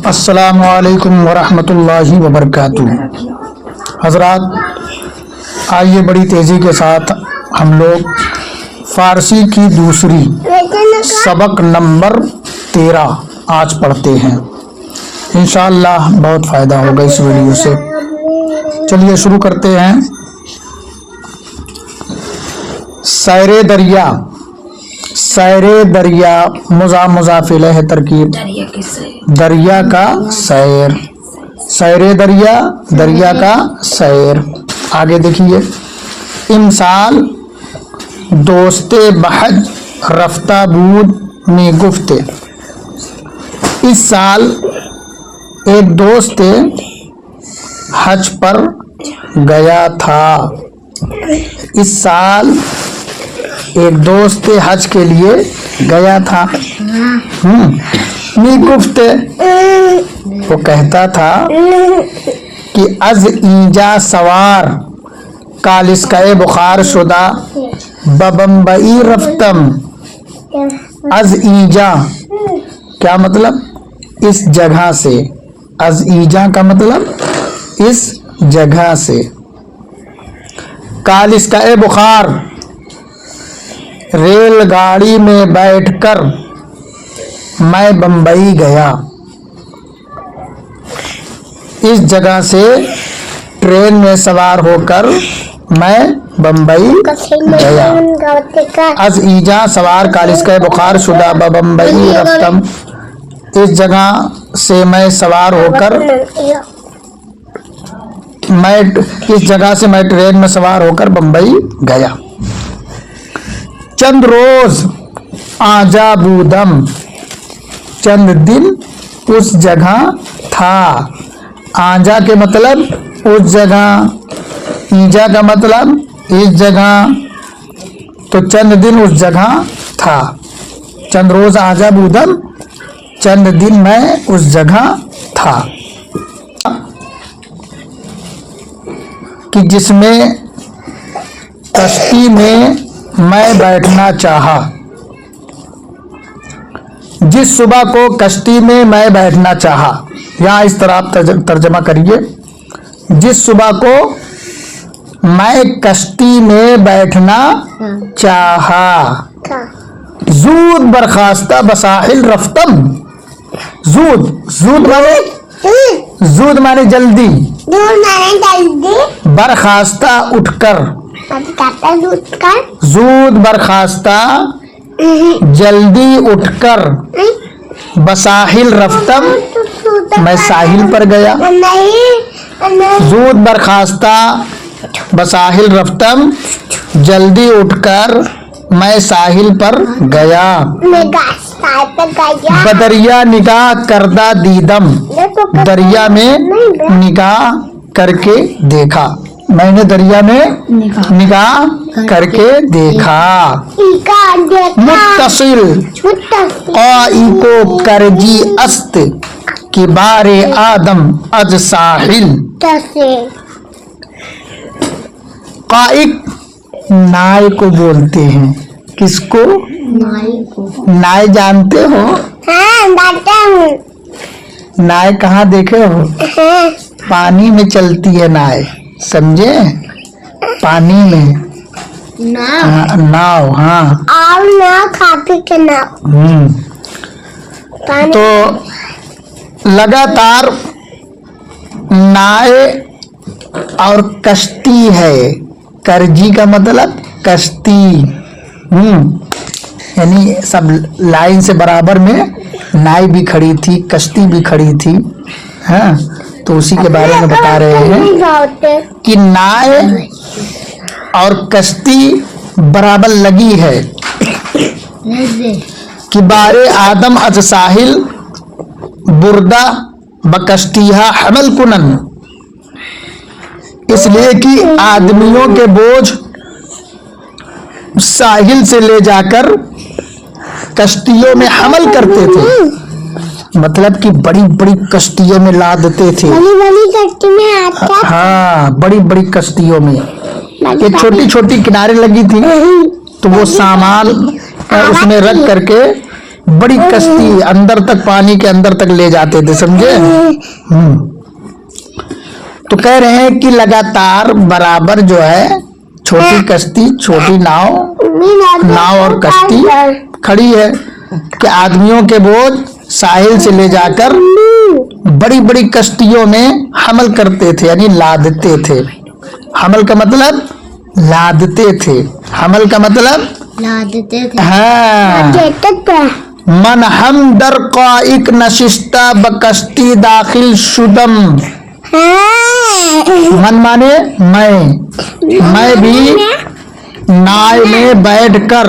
السلام علیکم ورحمۃ اللہ وبرکاتہ۔ حضرات، آئیے بڑی تیزی کے ساتھ ہم لوگ فارسی کی دوسری سبق نمبر 13 آج پڑھتے ہیں۔ انشاءاللہ بہت فائدہ ہوگا اس ویڈیو سے۔ چلیے شروع کرتے ہیں۔ سیر دریا، سیر دریا مضاف الیہ ترکیب دریا کا سیر، سیر دریا، دریا کا سیر۔ آگے دیکھیے، امسال دوست بحج رفتہ بود میں گفتے۔ اس سال ایک دوست حج پر گیا تھا۔ اس سال ایک دوست حج کے لیے گیا تھا۔ می گفت، وہ کہتا تھا کہ از اینجا سوار کالسکے بخار شدہ ببمبئی رفتم۔ از اینجا کیا مطلب؟ اس جگہ سے۔ از اینجا کا مطلب اس جگہ سے۔ کالسکے بخار، ریل گاڑی میں بیٹھ کر میں بمبئی گیا۔ اس جگہ سے ٹرین میں سوار ہو کر میں بمبئی گیا۔ از ایجا سوار کالسکے بخار شدہ بمبئی رفتم۔ اس جگہ سے میں سوار ہو کر اس جگہ سے میں ٹرین میں سوار ہو کر بمبئی گیا۔ چند روز آنجا بودم، چند دن اس جگہ تھا۔ آنجا کے مطلب اس جگہ، ایجا کا مطلب اس جگہ، تو چند دن اس جگہ تھا۔ چند روز آنجا بودم، چند دن میں اس جگہ تھا۔ کہ جس میں کشتی میں میں بیٹھنا چاہا۔ جس صبح کو کشتی میں بیٹھنا چاہا، یہاں اس طرح آپ ترجمہ کریے۔ جس صبح کو میں کشتی میں بیٹھنا چاہا، زود برخاستہ بساحل رفتم۔ زود مانے جلدی، برخاستہ اٹھ کر، زود برخاستہ جلدی اٹھ کر، بساحل رفتم میں ساحل پر گیا۔ زود برخاستہ بساحل رفتم، جلدی اٹھ کر میں ساحل پر گیا۔ بدریا نگاہ کردہ دیدم، دریا میں نگاہ کر کے دیکھا۔ میں نے دریا میں نگاہ کر کے دیکھا۔ متصل، قائی کو کرجی است، کبار آدم از ساحل۔ قائق نائے کو بولتے ہیں۔ کس کو؟ نائے جانتے ہو؟ نائے کہاں دیکھے ہو؟ پانی میں چلتی ہے نائے، سمجھے؟ پانی میں ناؤ، ہاں تو لگاتار نائے اور کشتی ہے۔ کرجی کا مطلب کشتی، یعنی سب لائن سے برابر میں نائے بھی کھڑی تھی، کشتی بھی کھڑی تھی۔ ہاں، تو اسی کے بارے میں بتا رہے ہیں کہ نائے اور کشتی برابر لگی ہے۔ کبار آدم از ساحل بردہ بکشتیہا حمل کنن۔ اس لیے کہ آدمیوں کے بوجھ ساحل سے لے جا کر کشتیوں میں حمل کرتے تھے، مطلب کہ بڑی بڑی کشتیوں میں لادتے تھے۔ ہاں، بڑی بڑی کشتیوں میں۔ یہ چھوٹی چھوٹی کنارے لگی تھی تو وہ سامان اس میں رکھ کر کے बड़ी कश्ती अंदर तक, पानी के अंदर तक ले जाते थे, समझे। तो कह रहे हैं कि लगातार बराबर जो है छोटी कश्ती, छोटी नाव और कश्ती खड़ी है कि आदमियों के बोझ साहिल से ले जाकर बड़ी बड़ी कश्तियों में हमल करते थे, यानी लादते थे। हमल का मतलब लादते थे, हमल का मतलब लादते थे। हाँ। मन हम दर काइक नशिस्ता बकश्ती दाखिल शुदम। मन माने मैं भी नाव में बैठकर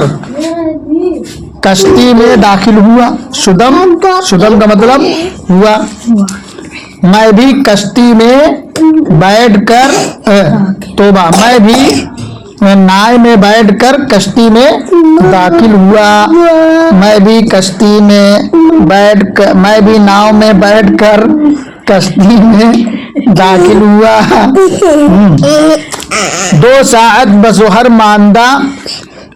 कश्ती में दाखिल हुआ। शुदम का मतलब हुआ। मैं भी कश्ती में बैठकर तोबा, मैं भी नाव में बैठकर कश्ती में दाखिल हुआ। मैं भी कश्ती में मैं भी नाव में बैठकर कश्ती में दाखिल हुआ। 2 साअत बज़ोहर मांदा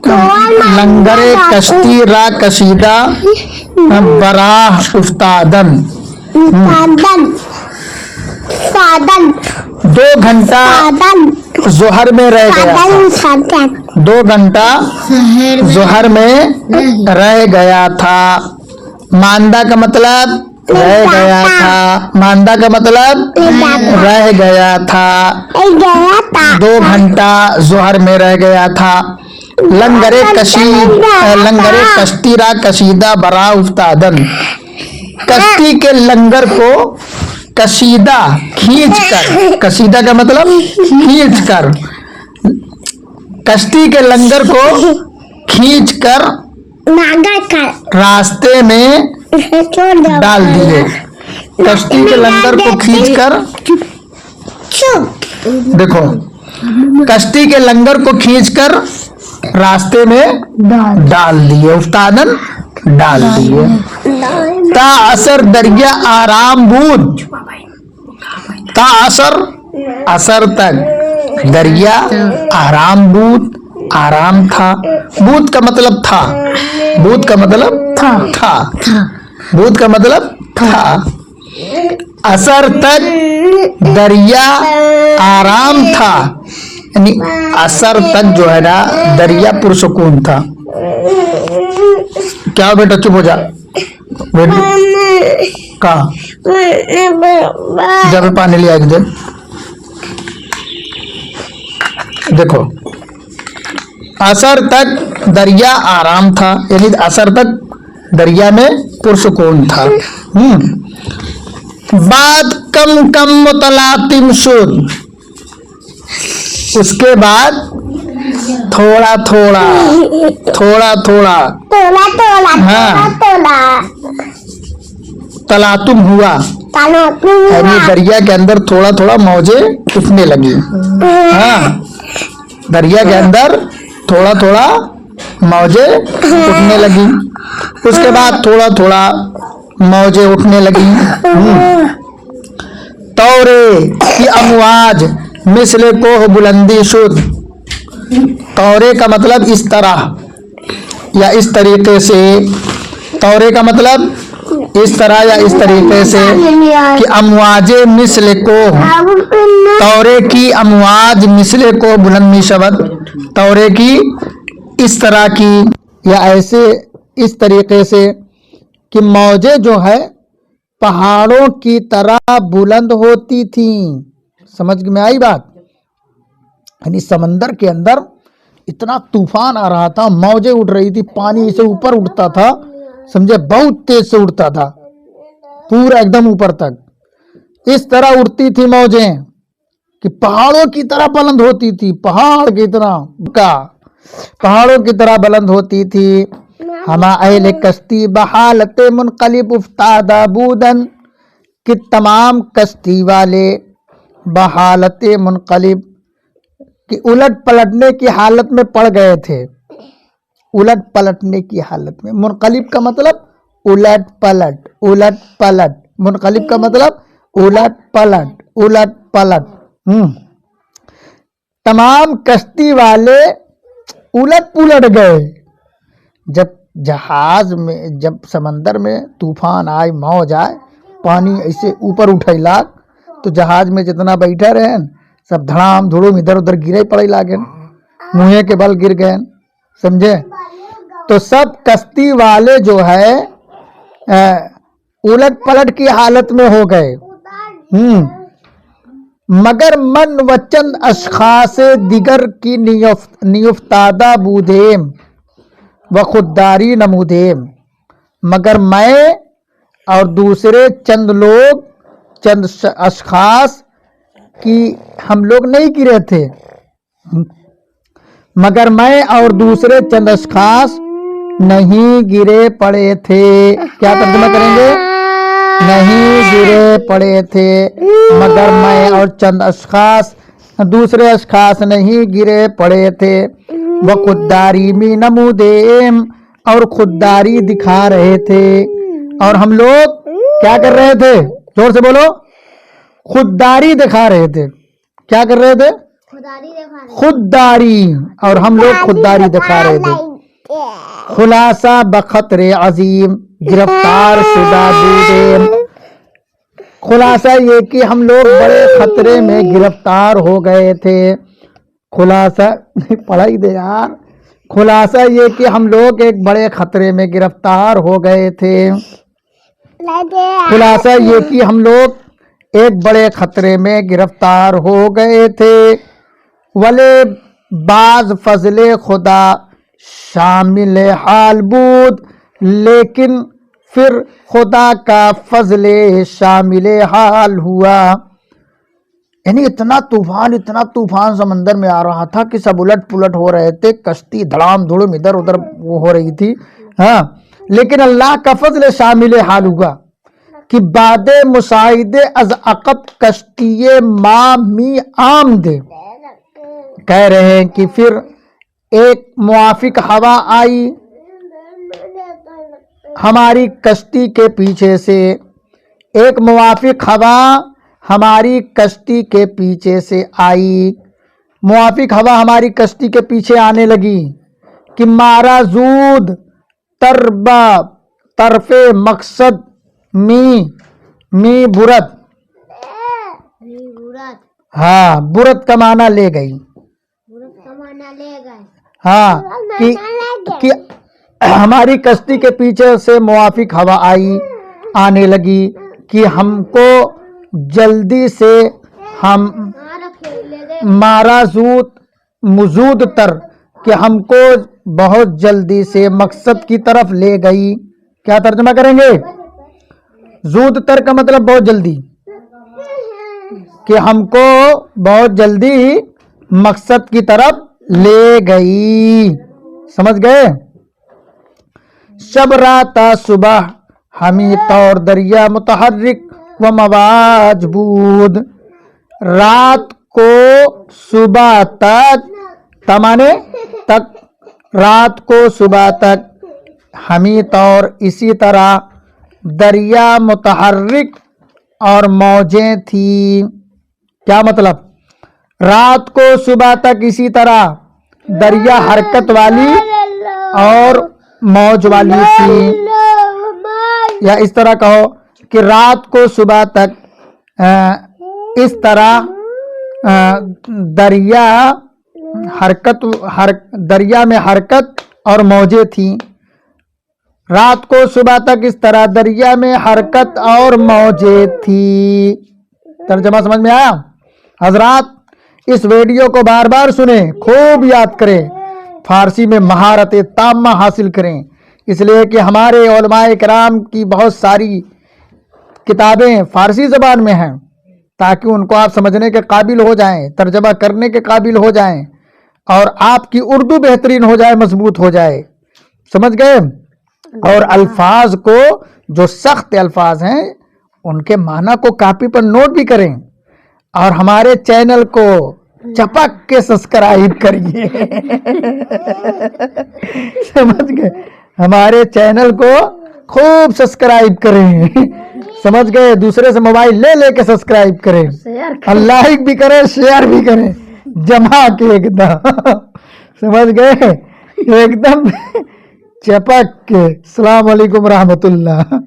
लंगरे कश्ती रा कशीदा बराह उफ्तादन। 2 घंटा जोहर में रह गया, 2 घंटा जोहर में रह गया था। मांदा का मतलब रह गया था, मांदा का मतलब रह गया था। 2 घंटा जोहर में रह गया था। लंगरे कश्ती रा कशीदा बरा उफ्तादन। कश्ती के लंगर को कशीदा खींच कर, कशीदा का मतलब खींच कर, कश्ती के लंगर को खींच कर रास्ते में डाल दिए। कश्ती के लंगर को खींच कर, देखो, कश्ती के लंगर को खींचकर रास्ते में डाल दिए, उफ्तादन डाल दिए। ता असर दरिया आराम बूद, ता असर तक दरिया आराम बूद, आराम था। बूद का मतलब था, बूद का मतलब था, बूद का मतलब था। असर तक दरिया आराम था, यानी असर तक जो है ना दरिया पुरसकून था। क्या बेटा चुप हो जा, कहा जब पानी लिया दे। देखो, असर तक दरिया आराम था, यानी असर तक दरिया में पुरसकून था। बाद कम कम मुतलातिम शुद, उसके बाद थोड़ा थोड़ा हाँ तलातुम हुआ, यानी दरिया के अंदर थोड़ा थोड़ा मौजें उठने लगी। हाँ, दरिया के अंदर थोड़ा थोड़ा मौजें उठने लगी। उसके बाद थोड़ा थोड़ा मौजें उठने लगी। तौरे की अमवाज मिसले को बुलंदी शुद। तौरे का मतलब इस तरह या इस तरीके से, तौरे का मतलब इस तरह या इस तरीके से कि अमवाजे मिसले को, तौरे की अमवाज मिसले को बुलंदी शब्द, तौरे की इस तरह की या ऐसे इस तरीके से कि मौजें जो है पहाड़ों की तरह बुलंद होती थी। समझ में आई बात? यानी समंदर के अंदर इतना तूफान आ रहा था, मौजें उठ रही थी, पानी इसे ऊपर उठता था, समझे, बहुत तेज से उठता था, पूरा एकदम ऊपर तक। इस तरह उठती थी मौजें कि पहाड़ों की तरह बुलंद होती थी, पहाड़ की तरह का पहाड़ों की तरह बुलंद होती थी। हमा अहले कश्ती बहालत मुनकलिब उफ्तादा बूदन, कि तमाम कश्ती वाले बहालत मुनकलिब कि उलट पलटने की हालत में पड़ गए थे। उलट पलटने की हालत में, मुनकलिब का मतलब उलट पलट, उलट पलट, मुनकलिब का मतलब उलट पलट, उलट पलट। तमाम कश्ती वाले उलट पुलट गए। जहाज में जब समंदर में तूफान आए, मौज आए, पानी ऐसे ऊपर उठैला तो जहाज में जितना बैठा रहे सब धड़ाम धुड़ुम इधर उधर गिरे पड़े लागे, मुँहे के बल गिर गए, समझे। तो सब कश्ती वाले जो है उलट पलट की हालत में हो गए। मगर मन वचन अशखास दिगर की नियुफ्तादा बूधेम व खुददारी नमूदेम, मगर मैं और दूसरे चंद लोग, चंद अशखास की हम लोग नहीं गिरे थे, मगर मैं और दूसरे चंद अशखास नहीं गिरे पड़े थे। क्या तर्जुमा करेंगे? नहीं गिरे पड़े थे, मगर मैं और चंद अशखास, दूसरे अशखास नहीं गिरे पड़े थे। वो खुददारी में नमूदेम, और खुददारी दिखा रहे थे। और हम लोग क्या कर रहे थे? जोर से बोलो। खुददारी दिखा रहे थे। क्या कर रहे थे? खुददारी। और हम लोग खुददारी दिखा रहे थे। खुलासा बखतरे अजीम, गिरफ्तार शुदा बूदेम। खुलासा ये कि हम लोग बड़े खतरे में गिरफ्तार हो गए थे। खुलासा पढ़ाई दे यार। खुलासा ये कि हम लोग एक बड़े खतरे में गिरफ्तार हो गए थे। खुलासा ये कि हम लोग एक बड़े खतरे में गिरफ्तार हो गए थे। वले बाज फजले खुदा शामिल हाल बूद, लेकिन फिर खुदा का फजले शामिल हाल हुआ। यानी इतना तूफान समंदर में आ रहा था कि सब उलट पुलट हो रहे थे, कश्ती धड़ाम धुड़ुम इधर उधर वो हो रही थी। हाँ, लेकिन अल्लाह का फजल शामिल हाल हुआ कि बादे मुसाइदे अज अकब कश्तीये मा मी आमदे, कह रहे हैं कि फिर एक मुआफिक हवा आई हमारी कश्ती के पीछे से। एक मुआफिक हवा हमारी कश्ती के पीछे से आई। मुआफिक हवा हमारी कश्ती के पीछे आने लगी कि मारा जूद तरबा तरफे मकसद मी बुरत। हाँ, बुरत का माना ले गई। हाँ, कि हमारी कश्ती के पीछे से मुआफिक हवा आई, आने लगी कि हमको जल्दी से हम मारा जूद मुजूद तर, कि हमको बहुत जल्दी से मकसद की तरफ ले गई। क्या तर्जुमा करेंगे? जूद तर का मतलब बहुत जल्दी, कि हमको बहुत जल्दी मकसद की तरफ ले गई। समझ गए? शब राता सुबह हमी तौर दरिया मुतहर्रिक व मवाज बूद। रात को सुबह तक, तमाने तक, रात को सुबह तक, हमी तौर इसी तरह, दरिया मुतहर्रिक और मौजें थी। क्या मतलब? रात को सुबह तक इसी तरह दरिया हरकत वाली और मौज वाली थी। या इस तरह कहो कि रात को सुबह तक इस तरह दरिया दरिया में हरकत और मौजें थी। रात को सुबह तक इस तरह दरिया में हरकत और मौजें थी। तर्जमा समझ में आया? हजरात, इस वीडियो को बार बार सुने, खूब याद करें, फारसी में महारत ताम्मा हासिल करें, इसलिए कि हमारे उलमाए किराम की बहुत सारी किताबें फारसी ज़बान में हैं, ताकि उनको आप समझने के काबिल हो जाएं, तर्जमा करने के काबिल हो जाएं, और आपकी उर्दू बेहतरीन हो जाए, मजबूत हो जाए। समझ गए? और अल्फाज को, जो सख्त अल्फाज हैं, उनके माना को कापी पर नोट भी करें, और हमारे चैनल को चपक के सब्सक्राइब करिए। समझ गए? हमारे चैनल को खूब सब्सक्राइब करें। समझ गए? दूसरे से मोबाइल ले लेके सब्सक्राइब करें, और लाइक भी करें, शेयर भी करें, जमा के एकदम। समझ गए? एकदम چپک کے. السلام علیکم رحمت اللہ.